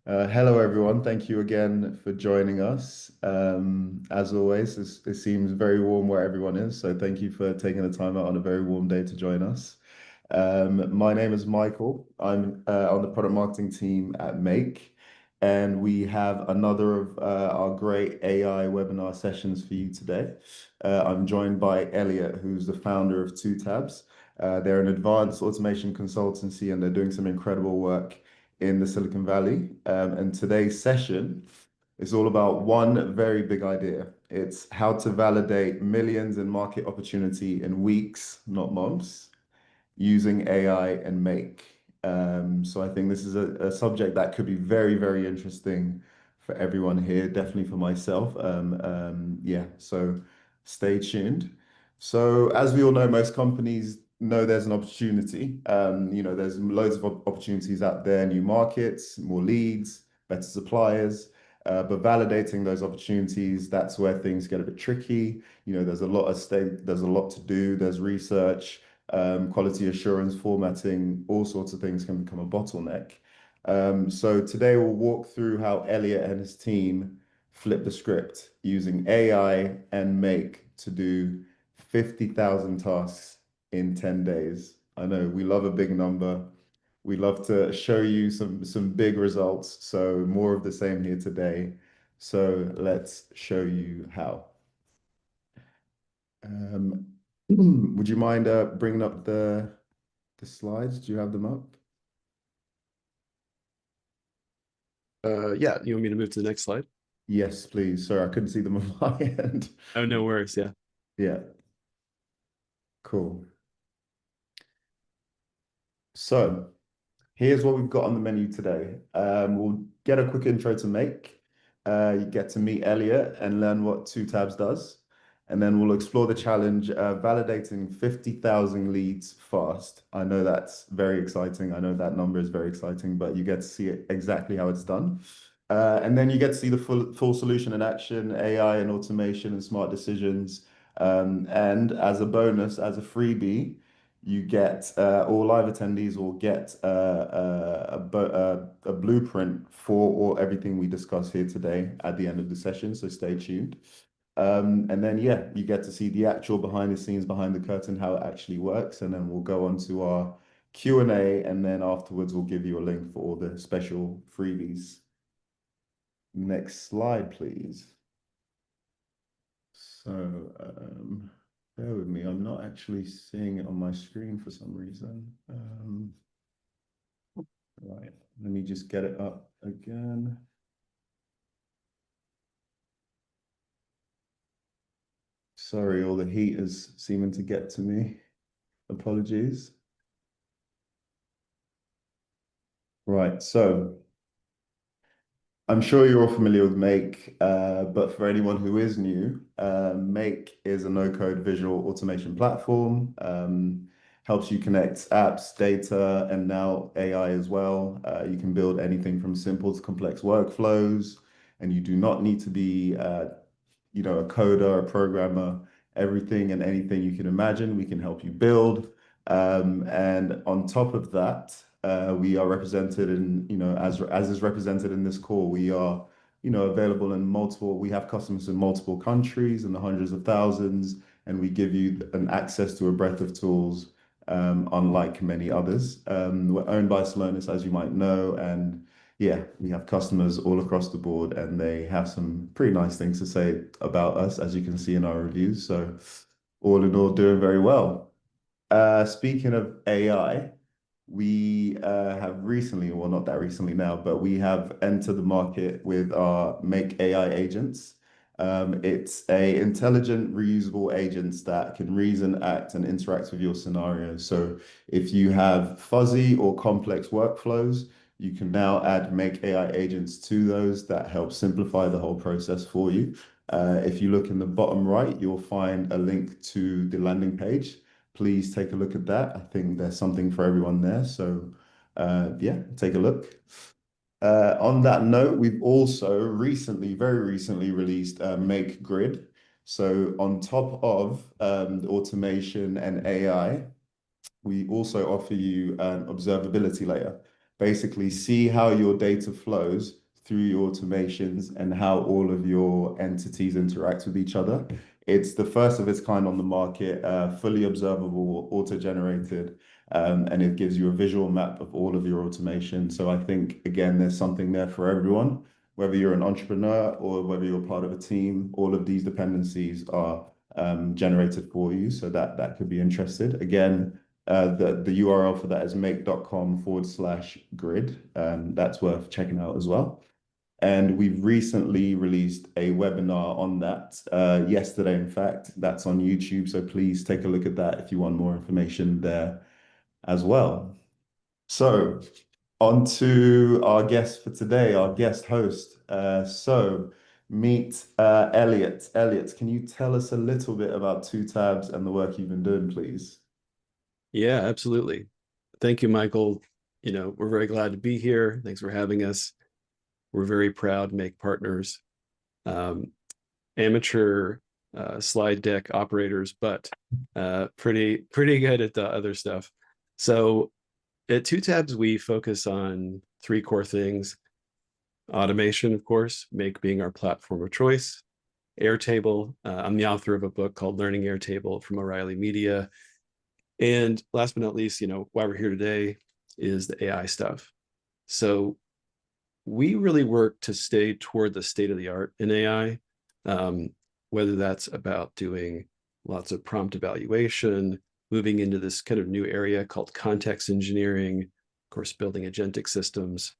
Hello, everyone. Thank you again for joining us. As always, it seems very warm where everyone is, so thank you for taking the time out on a very warm day to join us. My name is Michael. I'm on the product marketing team at ma.ke, and we have another of our great AI webinar sessions for you today. I'm joined by Elliot, who's the founder of twotabs. They're an advanced automation consultancy, and they're doing some incredible work in the Silicon Valley. And today's session is all about one very big idea. It's how to validate millions in market opportunity in weeks, not months, using AI and make. So I think this is a subject that could be very, very interesting for everyone here, definitely for myself. Yeah, so stay tuned. So as we all know, most companies know there's an opportunity. There's loads of opportunities out there, new markets, more leads, better suppliers. But validating those opportunities, that's where things get a bit tricky. There's a lot at stake, there's a lot to do, there's research, quality assurance, formatting, all sorts of things can become a bottleneck. So today we'll walk through how Elliot and his team flip the script using AI and make to do 50,000 tasks in 10 days. I know we love a big number. We love to show you some big results. So more of the same here today. So let's show you how. Um, would you mind bringing up the slides? Do you have them up? Yeah, you want me to move to the next slide? Yes, please. Sorry, I couldn't see them on my end. Oh, no worries. Yeah. Yeah, cool. So here's what we've got on the menu today. We'll get a quick intro to make. You get to meet Elliot and learn what Two Tabs does. And then we'll explore the challenge validating 50,000 leads fast. I know that's very exciting. I know that number is very exciting, but you get to see it exactly how it's done. And then you get to see the full solution in action, AI and automation and smart decisions. And as a bonus, as a freebie, you get all live attendees will get a blueprint for everything we discuss here today at the end of the session. So stay tuned. And then, yeah, you get to see the actual behind the scenes, behind the curtain, how it actually works. And then we'll go on to our Q&A. And then afterwards, we'll give you a link for all the special freebies. Next slide, please. So, bear with me. I'm not actually seeing it on my screen for some reason. Right, let me just get it up again. Sorry, all the heat is seeming to get to me. Apologies. Right, so I'm sure you're all familiar with Make, but for anyone who is new, Make is a no-code visual automation platform. Helps you connect apps, data, and now AI as well. You can build anything from simple to complex workflows, and you do not need to be, a coder, a programmer. Everything and anything you can imagine, we can help you build. And on top of that, we are represented in, as is represented in this call, we are, available in multiple, we have customers in multiple countries in the hundreds of thousands, and we give you an access to a breadth of tools, unlike many others. We're owned by Salonis, as you might know, and yeah, we have customers all across the board, and they have some pretty nice things to say about us, as you can see in our reviews. So all in all, doing very well. Speaking of AI, we have recently, well, not that recently now, but we have entered the market with our Make AI agents. It's a intelligent, reusable agents that can reason, act, and interact with your scenarios. So if you have fuzzy or complex workflows, you can now add Make AI agents to those that help simplify the whole process for you. If you look in the bottom right, you'll find a link to the landing page. Please take a look at that. I think there's something for everyone there. So yeah, take a look. On that note, we've also very recently released Make Grid. So on top of the automation and AI, we also offer you an observability layer. basically see how your data flows through your automations and how all of your entities interact with each other. It's the first of its kind on the market, fully observable, auto-generated, and it gives you a visual map of all of your automation. So I think, again, there's something there for everyone, whether you're an entrepreneur or whether you're part of a team, all of these dependencies are generated for you. So that could be interested. Again, the URL for that is ma.ke.com/grid. That's worth checking out as well. And we've recently released a webinar on that yesterday, in fact. That's on YouTube. So please take a look at that if you want more information there as well. So, on to our guest for today, our guest host. So, meet Elliot. Elliot, can you tell us a little bit about twotabs and the work you've been doing, please? Yeah, absolutely. Thank you, Michael. We're very glad to be here. Thanks for having us. We're very proud make partners, amateur slide deck operators, but pretty good at the other stuff. So at twotabs, we focus on three core things: automation, of course, make being our platform of choice; Airtable. I'm the author of a book called Learning Airtable from O'Reilly Media. And last but not least, why we're here today is the AI stuff. So we really work to stay toward the state of the art in AI, whether that's about doing lots of prompt evaluation, moving into this kind of new area called context engineering, of course, building agentic systems.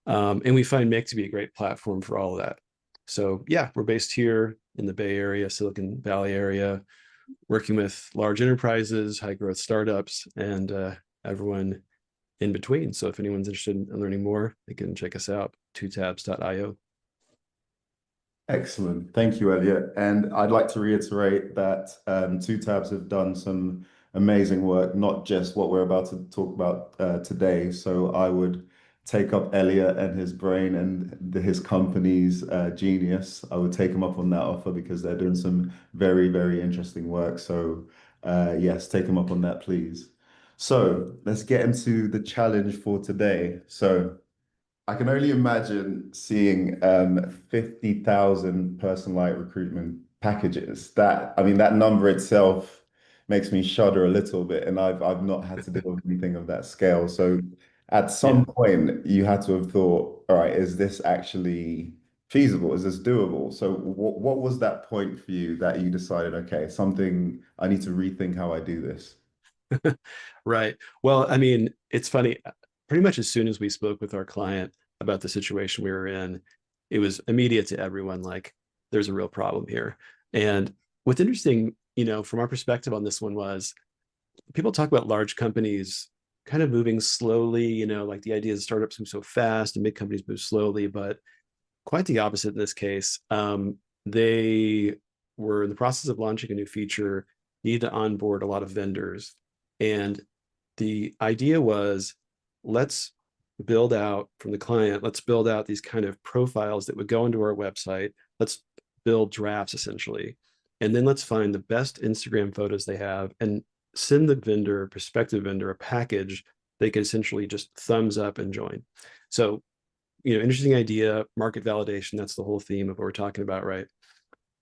And we find ma.ke to be a great platform for all of that. So yeah, we're based here in the Bay Area, Silicon Valley area, working with large enterprises, high growth startups, and everyone in between. So if anyone's interested in learning more, they can check us out, twotabs.io. Excellent. Thank you, Elliot. And I'd like to reiterate that twotabs have done some amazing work, not just what we're about to talk about today. So I would take up Elliot and his brain and his company's genius. I would take him up on that offer because they're doing some very, very interesting work. So yes, take him up on that, please. So let's get into the challenge for today. So I can only imagine seeing 50,000 personalized recruitment packages. I mean, that number itself makes me shudder a little bit, and I've not had to deal with anything of that scale. So at Yeah. some point, you had to have thought, all right, is this actually feasible? Is this doable? So what was that point for you that you decided, okay, something I need to rethink how I do this? Right. Well, I mean, it's funny. Pretty much as soon as we spoke with our client about the situation we were in, it was immediate to everyone, like, there's a real problem here. And what's interesting, from our perspective on this one was people talk about large companies kind of moving slowly, like the idea is startups move so fast and big companies move slowly, but quite the opposite in this case. They were in the process of launching a new feature, needed to onboard a lot of vendors. And the idea was, let's build out from the client, let's build out these kind of profiles that would go into our website. Let's build drafts essentially. And then let's find the best Instagram photos they have and send the vendor, prospective vendor, a package they could essentially just thumbs up and join. So, interesting idea, market validation. That's the whole theme of what we're talking about, right?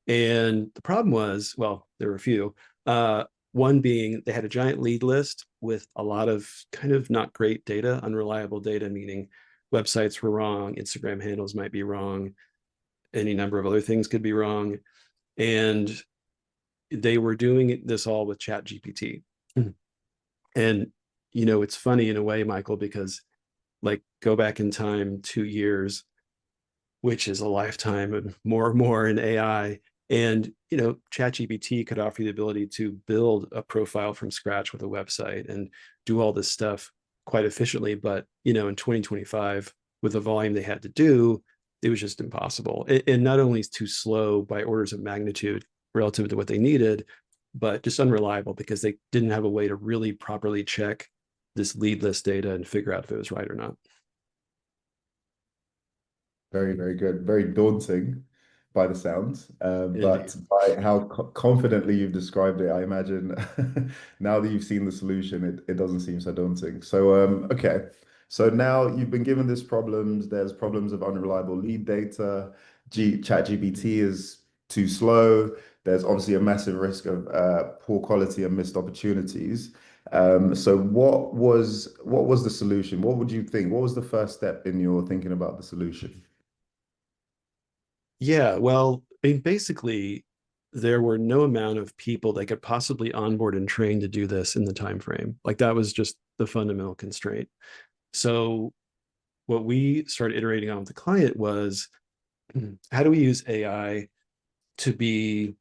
And the problem was, well, there were a few. One being they had a giant lead list with a lot of kind of not great data, unreliable data, meaning websites were wrong, Instagram handles might be wrong, any number of other things could be wrong. And they were doing this all with Chat GPT. And, it's funny in a way, Michael, because like go back in time 2 years, which is a lifetime and more in AI. And ChatGPT could offer you the ability to build a profile from scratch with a website and do all this stuff quite efficiently. But in 2025, with the volume they had to do, it was just impossible. And not only is too slow by orders of magnitude relative to what they needed, but just unreliable because they didn't have a way to really properly check this lead list data and figure out if it was right or not. Very, very good. Very daunting by the sounds, Indeed. but by how confidently you've described it, I imagine now that you've seen the solution, it doesn't seem so daunting. So, okay. So now you've been given this problems. There's problems of unreliable lead data. ChatGPT is too slow. There's obviously a massive risk of poor quality and missed opportunities. So what was the solution? What would you think? What was the first step in your thinking about the solution? Yeah, well, I mean, basically, there were no amount of people that could possibly onboard and train to do this in the time frame. Like that was just the fundamental constraint. So what we started iterating on with the client was how do we use AI to be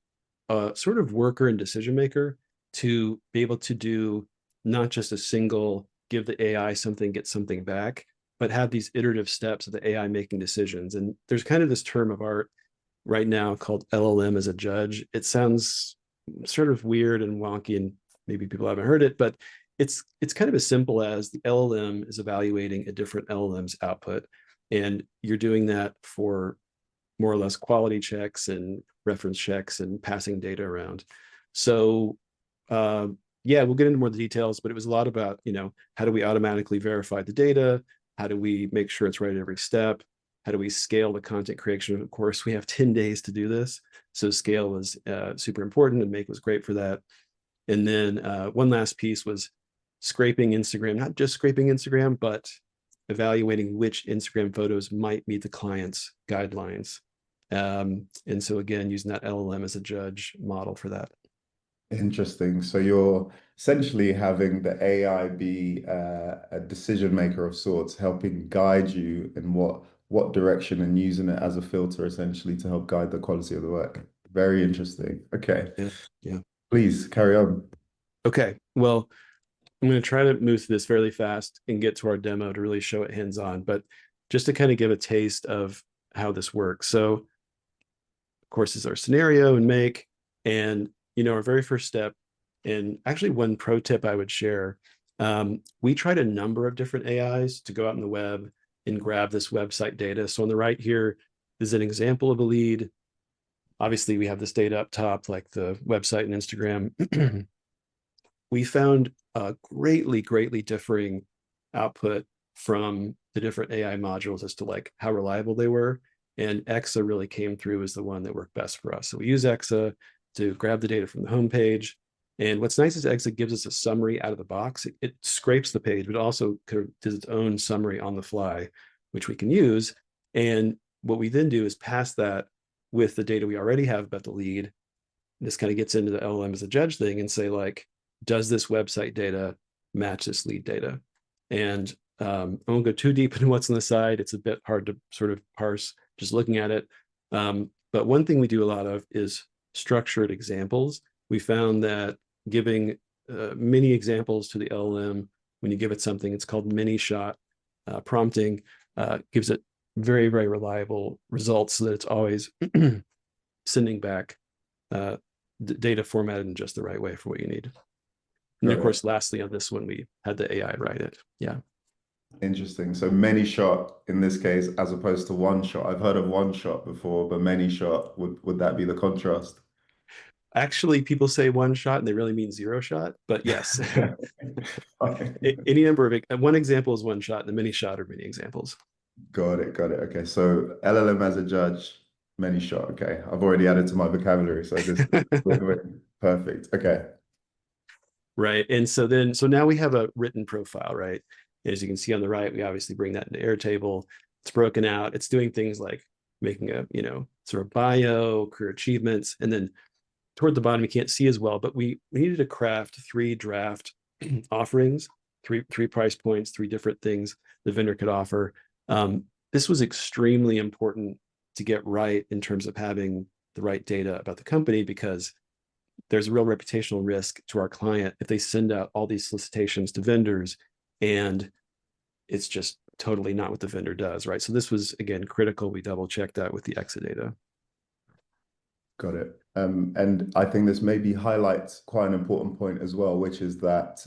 a sort of worker and decision maker to be able to do not just a single give the AI something, get something back, but have these iterative steps of the AI making decisions. And there's kind of this term of art right now called LLM as a judge. It sounds sort of weird and wonky, and maybe people haven't heard it, but it's kind of as simple as the LLM is evaluating a different LLM's output, and you're doing that for more or less quality checks and reference checks and passing data around. So yeah, we'll get into more of the details, but it was a lot about, how do we automatically verify the data? How do we make sure it's right at every step? How do we scale the content creation? Of course, we have 10 days to do this. So scale was super important, and Make was great for that. And then one last piece was scraping Instagram, not just scraping Instagram, but evaluating which Instagram photos might meet the client's guidelines. And so again, using that LLM as a judge model for that. Interesting. So you're essentially having the AI be a decision maker of sorts, helping guide you in what direction and using it as a filter essentially to help guide the quality of the work. Very interesting. Okay, Yeah. Yeah. please carry on. Okay. Well, I'm going to try to move through this fairly fast and get to our demo to really show it hands on, but just to kind of give a taste of how this works. So, of course, this is our scenario and Make. And, our very first step, and actually one pro tip I would share, we tried a number of different AIs to go out on the web and grab this website data. So on the right here is an example of a lead. Obviously, we have this data up top, like the website and Instagram. We found greatly, greatly differing output from the different AI modules as to like how reliable they were. And Exa really came through as the one that worked best for us. So we use Exa to grab the data from the homepage. And what's nice is Exa gives us a summary out of the box. It scrapes the page, but also does its own summary on the fly, which we can use. And what we then do is pass that with the data we already have about the lead. This kind of gets into the LLM as a judge thing and say, like, does this website data match this lead data? And I won't go too deep into what's on the side. It's a bit hard to sort of parse just looking at it. But one thing we do a lot of is structured examples. We found that giving mini examples to the LLM, when you give it something, it's called mini shot prompting, gives it very, very reliable results so that it's always sending back data formatted in just the right way for what you need. And of Got it. course, lastly, on this one, we had the AI write it. Yeah. Interesting. So many shot in this case, as opposed to one shot. I've heard of one shot before, but many shot, would that be the contrast? Actually, people say one shot and they really mean zero shot. But yes, Fine. any number of one example is one shot, and the many shot are many examples. Got it, got it. Okay, so LLM as a judge, many shot. Okay, I've already added to my vocabulary, so this perfect. Okay, Right. And so now we have a written profile, right? As you can see on the right, we obviously bring that into Airtable. It's broken out. It's doing things like making a, sort of bio, career achievements, and then toward the bottom, you can't see as well, but we needed to craft 3 draft offerings, three price points, 3 different things the vendor could offer. This was extremely important to get right in terms of having the right data about the company, because there's a real reputational risk to our client if they send out all these solicitations to vendors and it's just totally not what the vendor does, right? So this was, again, critical. We double checked that with the Exa data. got it. And I think this maybe highlights quite an important point as well, which is that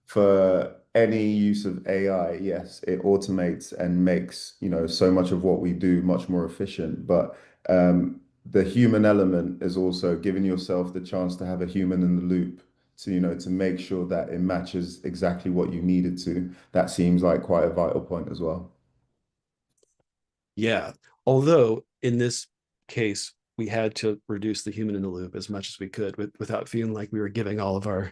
for any use of AI, yes, it automates and makes, so much of what we do much more efficient. But the human element is also giving yourself the chance to have a human in the loop to, to make sure that it matches exactly what you needed to. That seems like quite a vital point as well. Yeah. Although in this case, we had to reduce the human in the loop as much as we could without feeling like we were giving all of Yeah,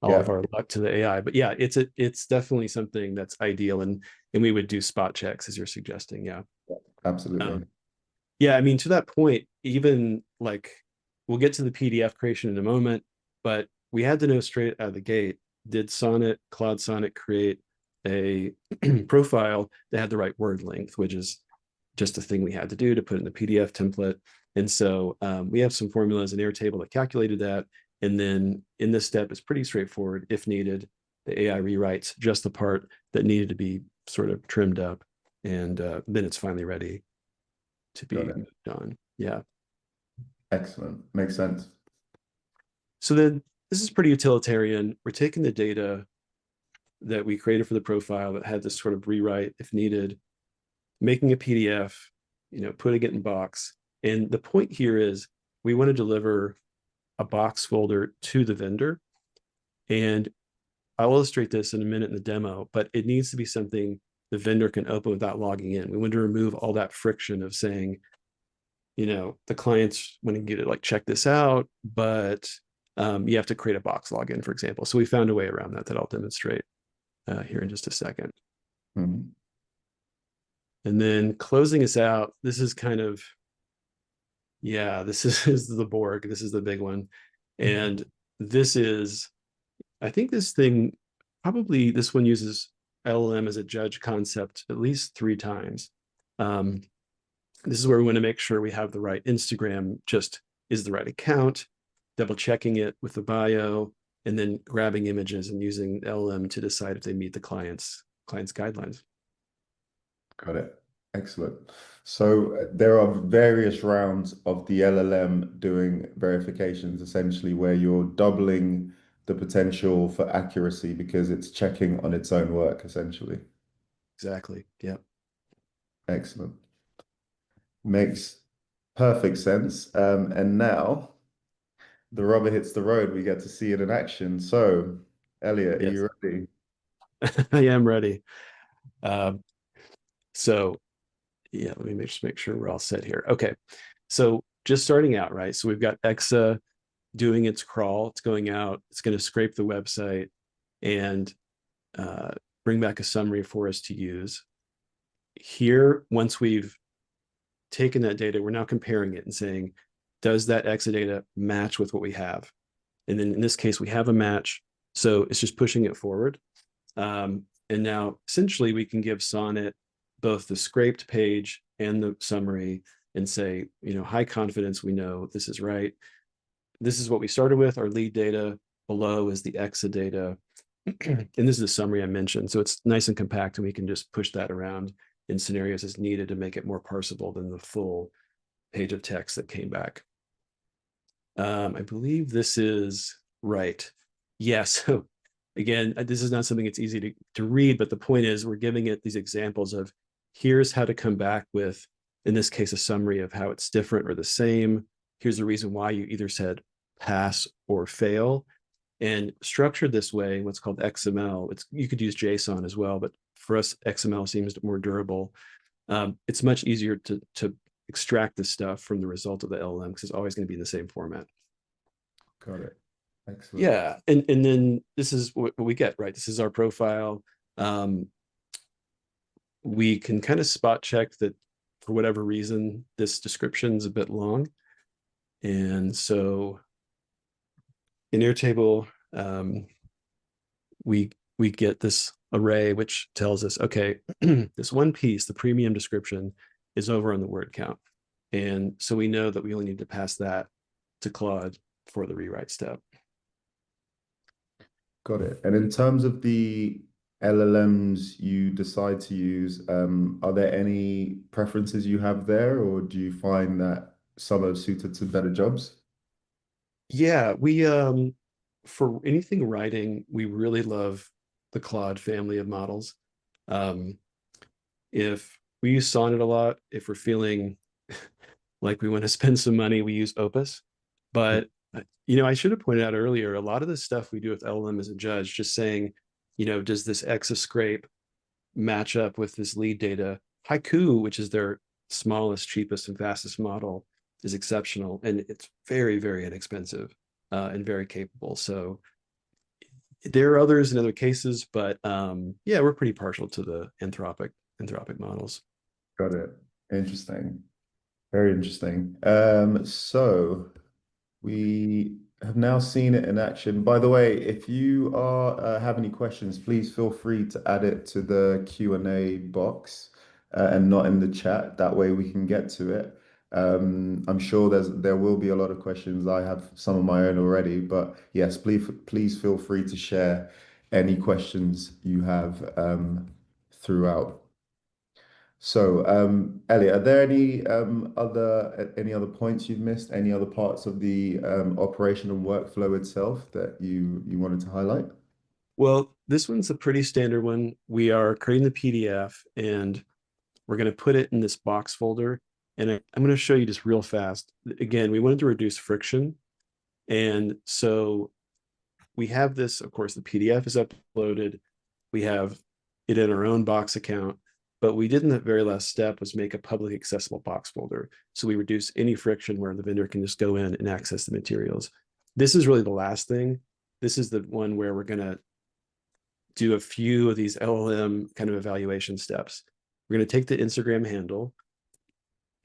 our luck to the AI. But yeah, it's definitely something that's ideal, and we would do spot checks as you're suggesting. Yeah. absolutely. Um, yeah, I mean, to that point, even like we'll get to the PDF creation in a moment, but we had to know straight out of the gate, did Claude Sonnet create a profile that had the right word length, which is just a thing we had to do to put in the PDF template. And so we have some formulas in Airtable that calculated that. And then in this step, it's pretty straightforward. If needed, the AI rewrites just the part that needed to be sort of trimmed up. And then it's finally ready to Got be it. moved on. Yeah. Excellent. Makes sense. So then this is pretty utilitarian. We're taking the data that we created for the profile that had this sort of rewrite if needed, making a PDF, putting it in box. And the point here is we want to deliver a box folder to the vendor. And I'll illustrate this in a minute in the demo, but it needs to be something the vendor can open without logging in. We want to remove all that friction of saying, the clients want to get it like, check this out, but you have to create a box login, for example. So we found a way around that I'll demonstrate here in just a second. Mhm. And then closing us out, this is kind of, yeah, this is the Borg. This is the big one. And this is, I think this one uses LLM as a judge concept at least 3 times. Um, this is where we want to make sure we have the right Instagram, just is the right account, double checking it with the bio, and then grabbing images and using LLM to decide if they meet the client's guidelines. Got it. Excellent. So there are various rounds of the LLM doing verifications, essentially, where you're doubling the potential for accuracy because it's checking on its own work, essentially. Exactly. Yeah. Excellent. Makes perfect sense. And now the rubber hits the road. We get to see it in action. So, Elliot, are Yes. you ready? I am ready. Um, so yeah, let me just make sure we're all set here. Okay. So just starting out, right? So we've got Exa doing its crawl. It's going out. It's going to scrape the website and uh, bring back a summary for us to use. Here, once we've taken that data, we're now comparing it and saying, does that Exa data match with what we have? And then in this case, we have a match. So it's just pushing it forward. And now essentially we can give Sonnet both the scraped page and the summary and say, high confidence, we know this is right. This is what we started with. Our lead data below is the Exa data. And this is the summary I mentioned. So it's nice and compact, and we can just push that around in scenarios as needed to make it more parsable than the full page of text that came back. I believe this is right. Yeah. So again, this is not something that's easy to read, but the point is we're giving it these examples of here's how to come back with, in this case, a summary of how it's different or the same. Here's the reason why you either said pass or fail. And structured this way, what's called XML, you could use JSON as well, but for us, XML seems more durable. It's much easier to extract this stuff from the result of the LLM because it's always going to be in the same format. Got it. Excellent. Yeah, and then this is what we get, right? This is our profile. Um, we can kind of spot check that for whatever reason, this description is a bit long. And so in Airtable, we get this array which tells us, okay, this one piece, the premium description, is over on the word count. And so we know that we only need to pass that to Claude for the rewrite step. Got it. And in terms of the LLMs you decide to use, are there any preferences you have there, or do you find that some are suited to better jobs? Yeah, we for anything writing, we really love the Claude family of models. Um, if we use Sonnet a lot, if we're feeling like we want to spend some money, we use Opus. But I should have pointed out earlier, a lot of the stuff we do with LLM as a judge, just saying, does this Exa scrape match up with this lead data? Haiku, which is their smallest, cheapest, and fastest model, is exceptional, and it's very, very inexpensive and very capable. So there are others in other cases, but yeah, we're pretty partial to the anthropic models. Got it. Interesting. Very interesting. So we have now seen it in action. By the way, if you are have any questions, please feel free to add it to the Q&A box and not in the chat. That way we can get to it. I'm sure there will be a lot of questions. I have some of my own already, but yes, please feel free to share any questions you have throughout. So, Elliot, are there any other points you've missed? Any other parts of the operation and workflow itself that you wanted to highlight? Well, this one's a pretty standard one. We are creating the PDF and we're going to put it in this box folder. And I'm going to show you just real fast. Again, we wanted to reduce friction. And so we have this, of course, the PDF is uploaded. We have it in our own box account, but we did in the very last step was make a public accessible box folder. So we reduce any friction where the vendor can just go in and access the materials. This is really the last thing. This is the one where we're going to do a few of these LLM kind of evaluation steps. We're going to take the Instagram handle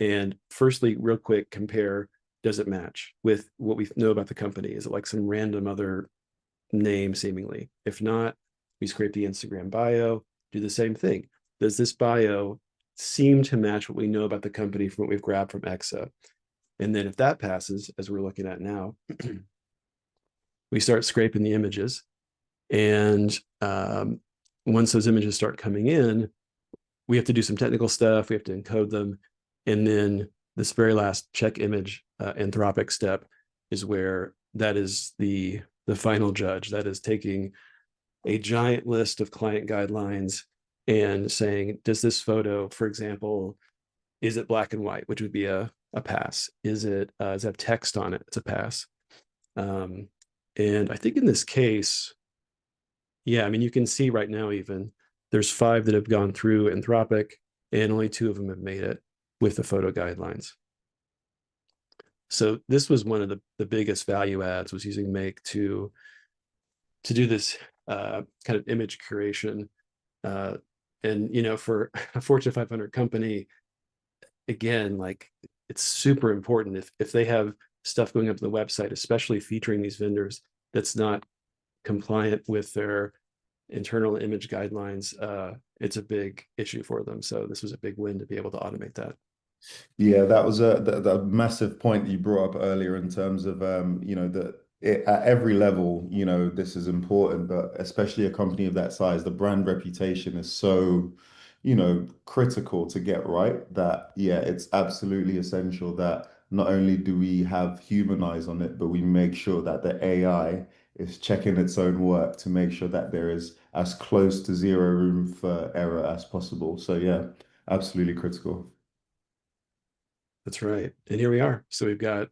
and firstly, real quick, compare, does it match with what we know about the company? Is it like some random other name seemingly? If not, we scrape the Instagram bio, do the same thing. Does this bio seem to match what we know about the company from what we've grabbed from Exa? And then if that passes, as we're looking at now, we start scraping the images. And once those images start coming in, we have to do some technical stuff. We have to encode them. And then this very last check image anthropic step is where that is the final judge. That is taking a giant list of client guidelines and saying, does this photo, for example, is it black and white, which would be a pass? Is it does it have text on it? It's a pass. And I think in this case, yeah, I mean, you can see right now even there's 5 that have gone through Anthropic and only 2 of them have made it with the photo guidelines. So this was one of the biggest value adds was using ma.ke to do this kind of image curation. And for a Fortune 500 company, again, like it's super important if they have stuff going up to the website, especially featuring these vendors that's not compliant with their internal image guidelines, it's a big issue for them. So this was a big win to be able to automate that. Yeah, that was the massive point that you brought up earlier in terms of that at every level, this is important, but especially a company of that size, the brand reputation is so, critical to get right that yeah, it's absolutely essential that not only do we have human eyes on it, but we make sure that the AI is checking its own work to make sure that there is as close to zero room for error as possible. So yeah, absolutely critical. That's right. And here we are. So we've got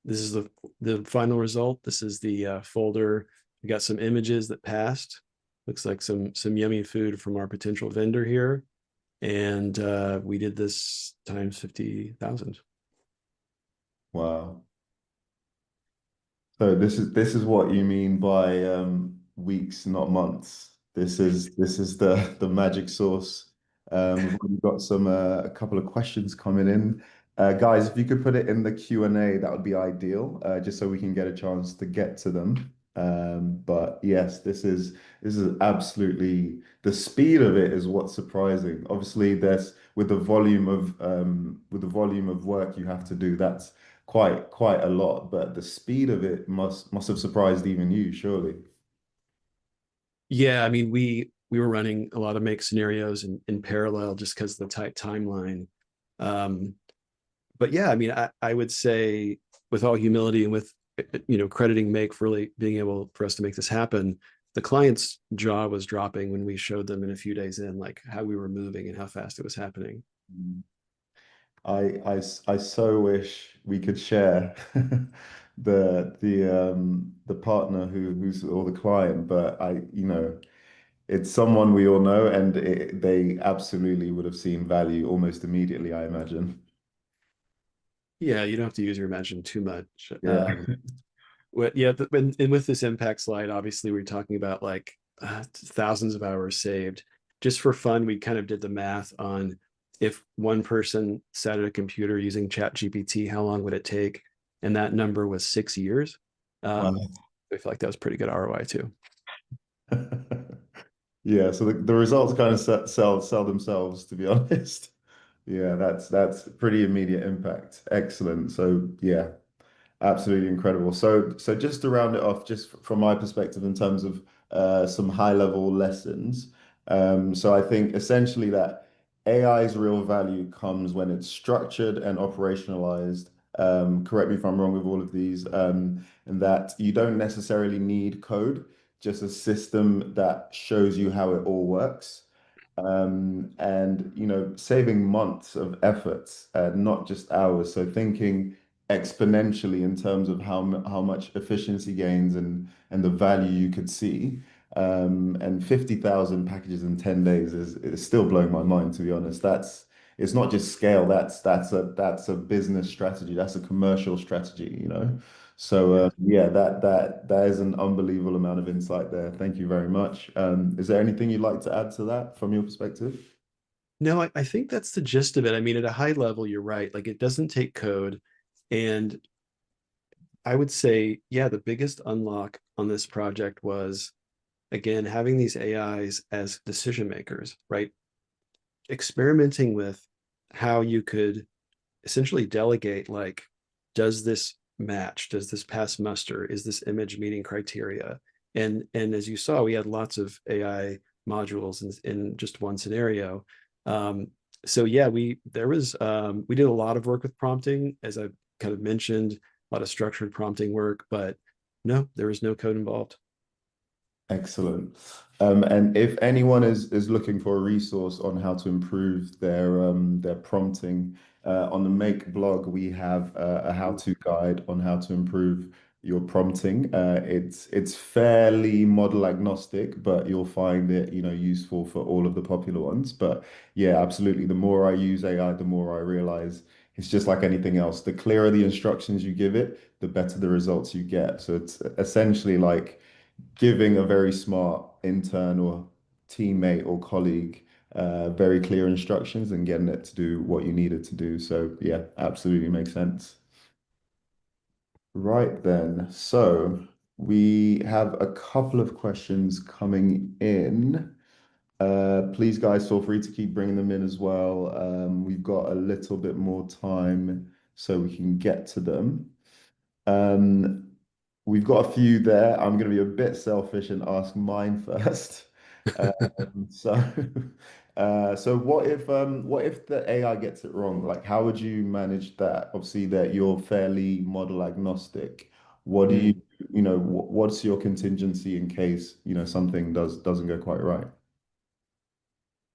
this is the final result. This is the folder. We got some images that passed. Looks like some yummy food from our potential vendor here. And we did this times 50,000. Wow. So this is what you mean by weeks, not months. This is the magic sauce. We've already got a couple of questions coming in. Guys, if you could put it in the Q&A, that would be ideal, just so we can get a chance to get to them. But yes, this is absolutely the speed of it is what's surprising. Obviously, there's with the volume of work you have to do, that's quite a lot, but the speed of it must have surprised even you, surely. Yeah, I mean, we were running a lot of make scenarios in parallel just because of the tight timeline. Um, but yeah, I mean, I would say with all humility and with crediting make for really being able for us to make this happen, the client's jaw was dropping when we showed them in a few days in like how we were moving and how fast it was happening. Mm. I so wish we could share the partner who's or the client, but it's someone we all know, and they absolutely would have seen value almost immediately, I imagine. Yeah, you don't have to use your imagination too much. Yeah. Yeah, and with this impact slide, obviously we're talking about like thousands of hours saved. Just for fun, we kind of did the math on if one person sat at a computer using Chat GPT, how long would it take? And that number was 6 years. Um, Wow. I feel like that was pretty good ROI too. Yeah, so the results kind of sell themselves, to be honest. Yeah, that's pretty immediate impact. Excellent. So yeah, absolutely incredible. So just to round it off, just from my perspective in terms of some high level lessons. So I think essentially that AI's real value comes when it's structured and operationalized. Correct me if I'm wrong with all of these. And that you don't necessarily need code, just a system that shows you how it all works. And saving months of efforts, not just hours. So thinking exponentially in terms of how much efficiency gains and the value you could see. And 50,000 packages in 10 days is still blowing my mind, to be honest. It's not just scale, that's a business strategy, that's a commercial strategy. So Yeah. yeah, that is an unbelievable amount of insight there. Thank you very much. Is there anything you'd like to add to that from your perspective? No, I think that's the gist of it. I mean, at a high level, you're right. Like it doesn't take code. And I would say, yeah, the biggest unlock on this project was, again, having these AIs as decision makers, right? Experimenting with how you could essentially delegate, like, does this match? Does this pass muster? Is this image meeting criteria? And as you saw, we had lots of AI modules in just one scenario. Um, so yeah, we did a lot of work with prompting, as I kind of mentioned, a lot of structured prompting work, but no, there was no code involved. Excellent. And if anyone is looking for a resource on how to improve their prompting, on the Make blog, we have a how-to guide on how to improve your prompting. It's fairly model agnostic, but you'll find it, useful for all of the popular ones. But yeah, absolutely. The more I use AI, the more I realize it's just like anything else. The clearer the instructions you give it, the better the results you get. So it's essentially like giving a very smart intern or teammate or colleague very clear instructions and getting it to do what you need it to do. So yeah, absolutely makes sense. Right then. So we have a couple of questions coming in. Please, guys, feel free to keep bringing them in as well. We've got a little bit more time so we can get to them. Um, we've got a few there. I'm going to be a bit selfish and ask mine first. So, so what if the AI gets it wrong? Like, how would you manage that? Obviously, that you're fairly model agnostic. What do you, Mm. what's your contingency in case, something doesn't go quite right?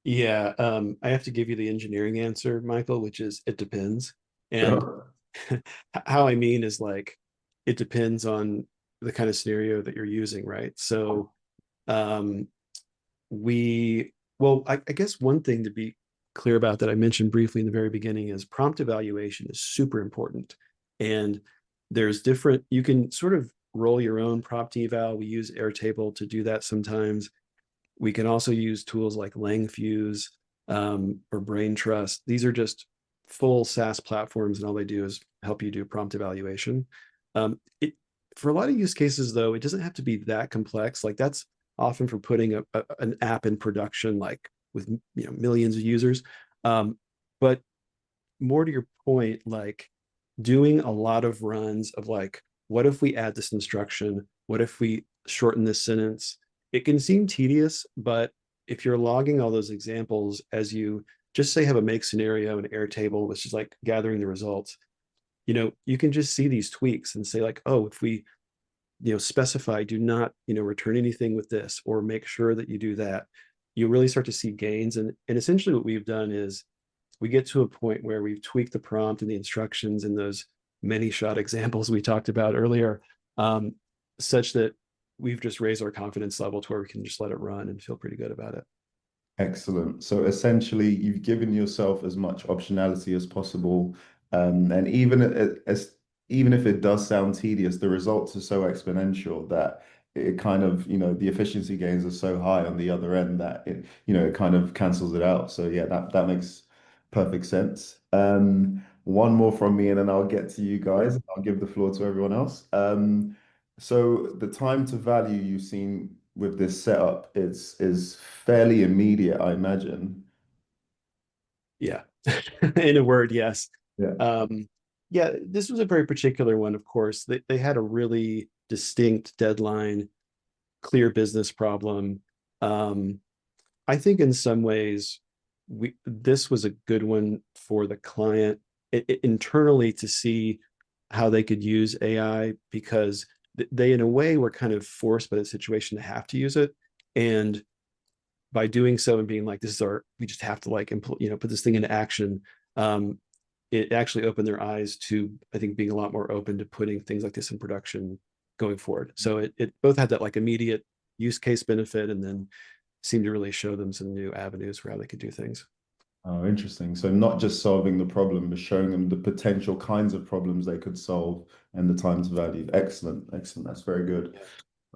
Yeah, I have to give you the engineering answer, Michael, which is it depends. And Sure. how I mean is like it depends on the kind of scenario that you're using, right? So um I guess one thing to be clear about that I mentioned briefly in the very beginning is prompt evaluation is super important. And there's different, you can sort of roll your own prompt eval. We use Airtable to do that sometimes. We can also use tools like LangFuse or Brain Trust. These are just full SaaS platforms, and all they do is help you do prompt evaluation. It For a lot of use cases, though, it doesn't have to be that complex. Like that's often for putting an app in production, like with millions of users. But more to your point, like doing a lot of runs of like, what if we add this instruction? What if we shorten this sentence? It can seem tedious, but if you're logging all those examples as you just say have a make scenario and Airtable, which is like gathering the results, you can just see these tweaks and say like, oh, if we specify do not return anything with this or make sure that you do that, you really start to see gains. And essentially what we've done is we get to a point where we've tweaked the prompt and the instructions in those many shot examples we talked about earlier, um, such that we've just raised our confidence level to where we can just let it run and feel pretty good about it. Excellent. So essentially, you've given yourself as much optionality as possible, and even if it does sound tedious, the results are so exponential that it kind of, the efficiency gains are so high on the other end that it kind of cancels it out. So yeah, that makes perfect sense. One more from me, and then I'll get to you Sure. guys. I'll give the floor to everyone else. So the time to value you've seen with this setup is fairly immediate, I imagine. Yeah. In a word, yes. Yeah. Um, yeah, this was a very particular one, of course. They had a really distinct deadline, clear business problem. Um, I think in some ways this was a good one for the client internally to see how they could use AI because they in a way were kind of forced by the situation to have to use it. And by doing so and being like, this is our, we just have to like, put this thing into action. Um, it actually opened their eyes to, I think, being a lot more open to putting things like this in production going forward. So it both had that like immediate use case benefit and then seemed to really show them some new avenues for how they could do things. Oh, interesting. So not just solving the problem, but showing them the potential kinds of problems they could solve and the time to value. Excellent. Excellent. That's very good. Yeah.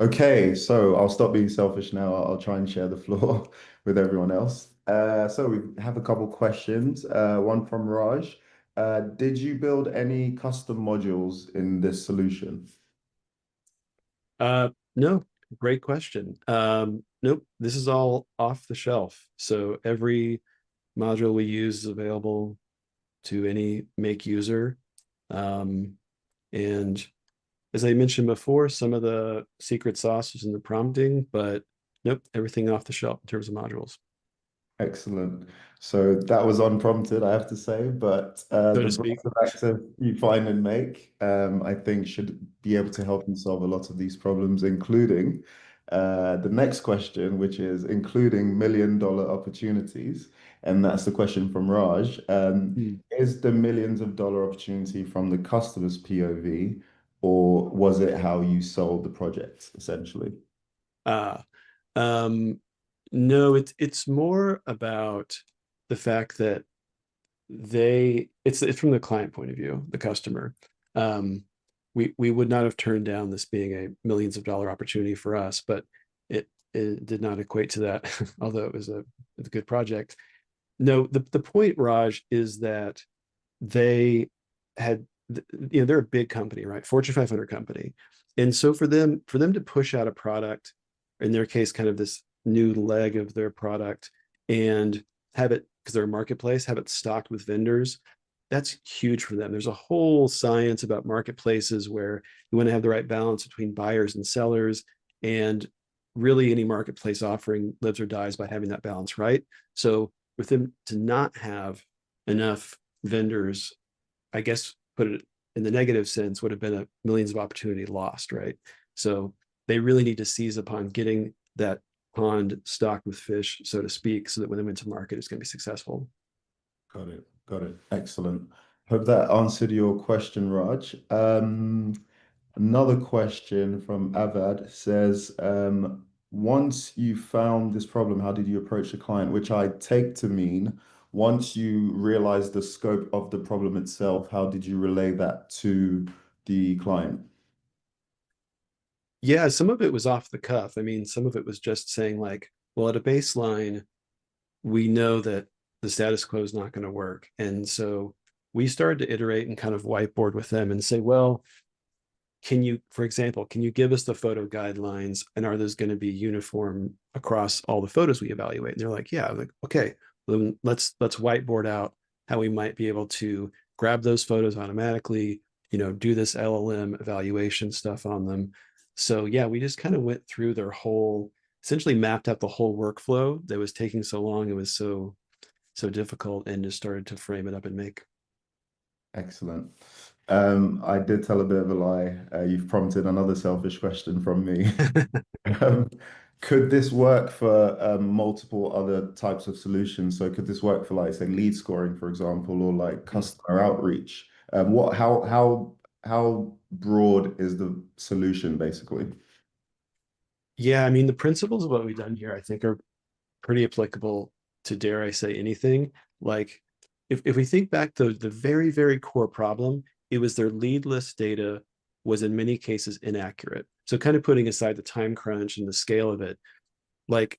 Okay, so I'll stop being selfish now. I'll try and share the floor with everyone else. So we have a couple questions. One from Raj. Did you build any custom modules in this solution? No, great question. Nope, this is all off the shelf. So every module we use is available to any make user. Um, and as I mentioned before, some of the secret sauce was in the prompting, but nope, everything off the shelf in terms of modules, Excellent. So that was unprompted, I have to say, but so the to speak. browser actor you find and make, I think, should be able to help you solve a lot of these problems, including the next question, which is including million-dollar opportunities. And that's the question from Raj. Hmm. Is the millions of dollar opportunity from the customer's POV, or was it how you sold the project, essentially? Uh, um, no, it's more about the fact that it's from the client point of view, the customer. Um, we would not have turned down this being a millions of dollar opportunity for us, but it did not equate to that, although it's a good project. No, the point, Raj, is that they had they're a big company, right? Fortune 500 company. And so for them to push out a product, in their case, kind of this new leg of their product and have it, because they're a marketplace, have it stocked with vendors, that's huge for them. There's a whole science about marketplaces where you want to have the right balance between buyers and sellers. And really any marketplace offering lives or dies by having that balance, right? So with them to not have enough vendors, I guess put it in the negative sense, would have been a millions of opportunity lost, right? So they really need to seize upon getting that pond stocked with fish, so to speak, so that when they went to market, it's going to be successful. Got it. Got it. Excellent. Hope that answered your question, Raj. Another question from Avad says, once you found this problem, how did you approach the client? Which I take to mean once you realized the scope of the problem itself, how did you relay that to the client? Yeah, some of it was off the cuff. I mean, some of it was just saying like, well, at a baseline, we know that the status quo is not going to work. And so we started to iterate and kind of whiteboard with them and say, well, can you, for example, can you give us the photo guidelines and are those going to be uniform across all the photos we evaluate? And they're like, yeah. I'm like, okay, then let's whiteboard out how we might be able to grab those photos automatically, do this LLM evaluation stuff on them. So yeah, we just kind of went through their whole, essentially mapped out the whole workflow that was taking so long. It was so difficult and just started to frame it up and make. Excellent. I did tell a bit of a lie. You've prompted another selfish question from me. Um, could this work for multiple other types of solutions? So could this work for like say lead scoring, for example, or like Mm. customer outreach? What how broad is the solution basically? Yeah, I mean, the principles of what we've done here, I think, are pretty applicable to, dare I say, anything. Like, if we think back to the very, very core problem, it was their lead list data was in many cases inaccurate. So, kind of putting aside the time crunch and the scale of it, like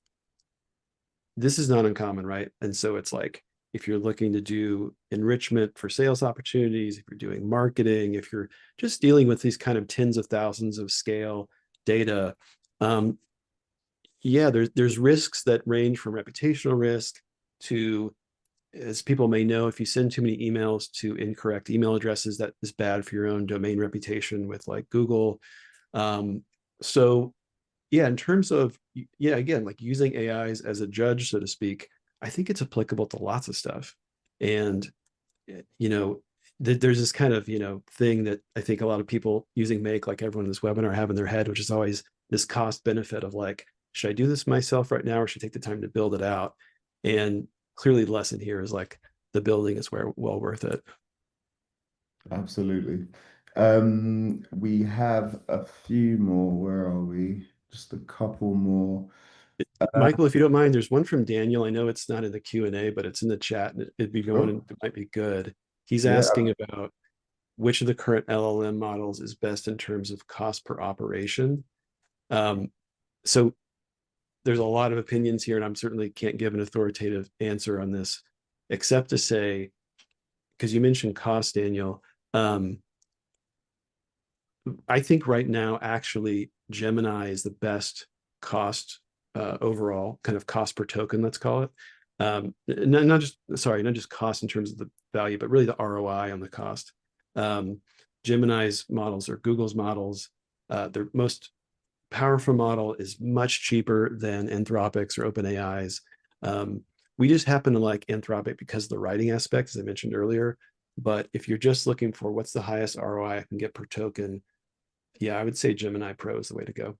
this is not uncommon, right? And so it's like if you're looking to do enrichment for sales opportunities, if you're doing marketing, if you're just dealing with these kind of tens of thousands of scale data, um, yeah, there's risks that range from reputational risk to, as people may know, if you send too many emails to incorrect email addresses, that is bad for your own domain reputation with like Google. Um, so yeah, in terms of, yeah, again, like using AIs as a judge, so to speak, I think it's applicable to lots of stuff. And you know, there's this kind of, thing that I think a lot of people using Make, like everyone in this webinar, have in their head, which is always this cost benefit of like, should I do this myself right now, or should I take the time to build it out? And clearly the lesson here is like the building is where well worth it. Absolutely. We have a few more. Where are we? Just a couple more. Uh, Michael, if you don't mind, there's one from Daniel. I know it's not in the Q&A, but it's in the chat and it'd be going sure. and it might be good. He's Yeah, asking about which of the current LLM models is best in terms of cost per operation. Um, so there's a lot of opinions here, and I'm certainly can't give an authoritative answer on this, except to say, because you mentioned cost, Daniel, um, I think right now, actually, Gemini is the best cost overall, kind of cost per token, let's call it. Not just, sorry, not just cost in terms of the value, but really the ROI on the cost. Um, Gemini's models or Google's models, their most powerful model is much cheaper than Anthropic's or OpenAI's. Um, we just happen to like Anthropic because of the writing aspect, as I mentioned earlier. But if you're just looking for what's the highest ROI I can get per token, yeah, I would say Gemini Pro is the way to go.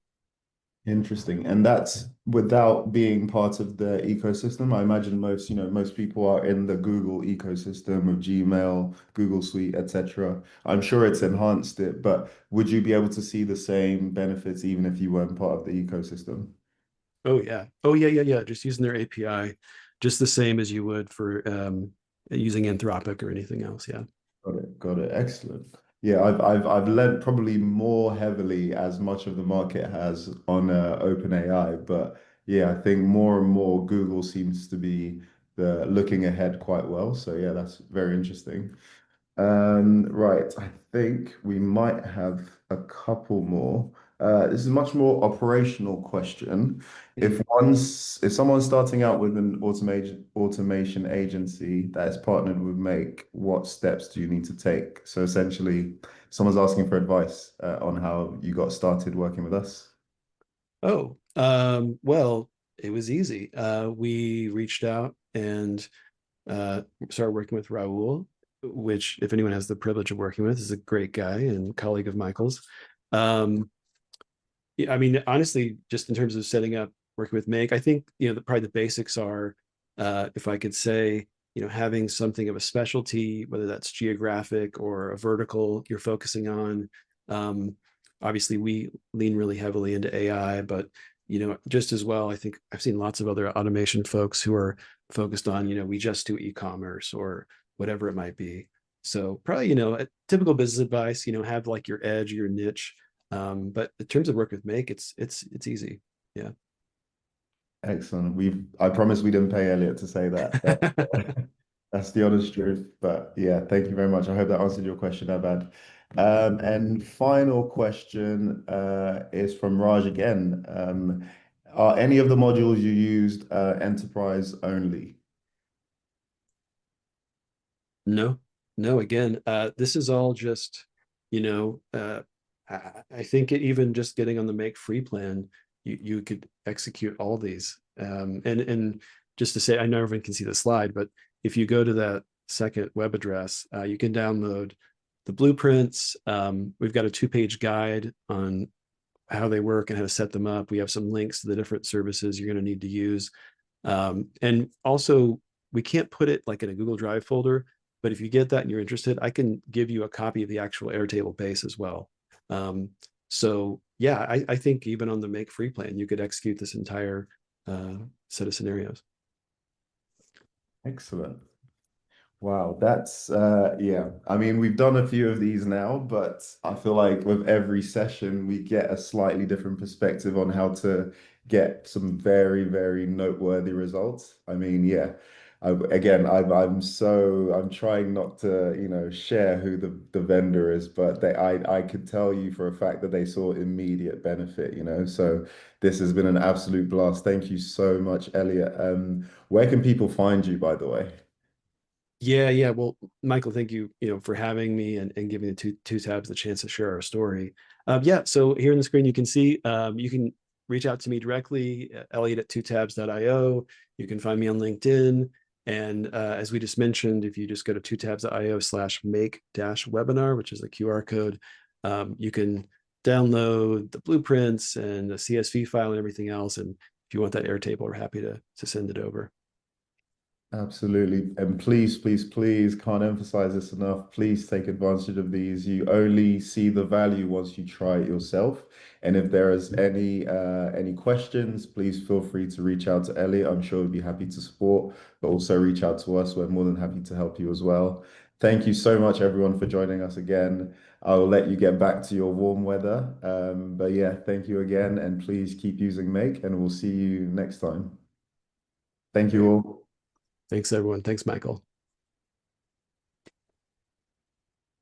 interesting. And that's without being part of the ecosystem. I imagine most people are in the Google ecosystem with Gmail, Google Suite, etc. I'm sure it's enhanced it, but would you be able to see the same benefits even if you weren't part of the ecosystem? Oh yeah. Oh yeah, yeah, yeah. Just using their API, just the same as you would for using Anthropic or anything else. Yeah. Got it. Got it. Excellent. Yeah, I've led probably more heavily as much of the market has on OpenAI, but yeah, I think more and more Google seems to be the looking ahead quite well. So yeah, that's very interesting. Right, I think we might have a couple more. This is a much more operational question. Mhm. If someone's starting out with an automation agency that is partnered with Make, what steps do you need to take? So essentially, someone's asking for advice on how you got started working with us. Oh, well, it was easy. We reached out and started working with Raul, which, if anyone has the privilege of working with, is a great guy and colleague of Michael's. Um, yeah, I mean, honestly, just in terms of setting up, working with Make, I think, probably the basics are, if I could say, having something of a specialty, whether that's geographic or a vertical you're focusing on. Um, Obviously, we lean really heavily into AI, but, just as well, I think I've seen lots of other automation folks who are focused on, we just do e-commerce or whatever it might be. So probably, a typical business advice, have like your edge, your niche, but in terms of work with Make, it's easy. Yeah. Excellent. I promise we didn't pay Elliot to say that. That's the honest truth. But yeah, thank you very much. I hope that answered your question, Abad. And final question is from Raj again. Are any of the modules you used enterprise only? No, no, again, this is all just, you know, uh, I think even just getting on the Make free plan, you could execute all these. And just to say, I know everyone can see the slide, but if you go to that second web address, you can download the blueprints. We've got a 2-page guide on how they work and how to set them up. We have some links to the different services you're going to need to use. And also, we can't put it like in a Google Drive folder, But if you get that and you're interested, I can give you a copy of the actual Airtable base as well. So yeah, I think even on the make free plan, you could execute this entire set of scenarios. Excellent. Wow, that's yeah. I mean, we've done a few of these now, but I feel like with every session we get a slightly different perspective on how to get some very, very noteworthy results. I mean, yeah. Again, I'm trying not to, share who the vendor is, but I could tell you for a fact that they saw immediate benefit. So this has been an absolute blast. Thank you so much, Elliot. Where can people find you, by the way? Yeah, yeah. Well, Michael, thank you, for having me and giving the two tabs the chance to share our story. Yeah, so here on the screen you can see you can reach out to me directly, Elliot at twotabs.io. You can find me on LinkedIn. And as we just mentioned, if you just go to twotabs.io/make-webinar, which is a QR code, you can download the blueprints and the CSV file and everything else. And if you want that Airtable, we're happy to send it over. Absolutely. And please, please, please, can't emphasize this enough. Please take advantage of these. You only see the value once you try it yourself. And if there is any questions, please feel free to reach out to Elliot. I'm sure he'd be happy to support, but also reach out to us. We're more than happy to help you as well. Thank you so much, everyone, for joining us again. I'll let you get back to your warm weather. But yeah, thank you again, and please keep using Make, and we'll see you next time. Thank you Great. all. Thanks, everyone. Thanks, Michael.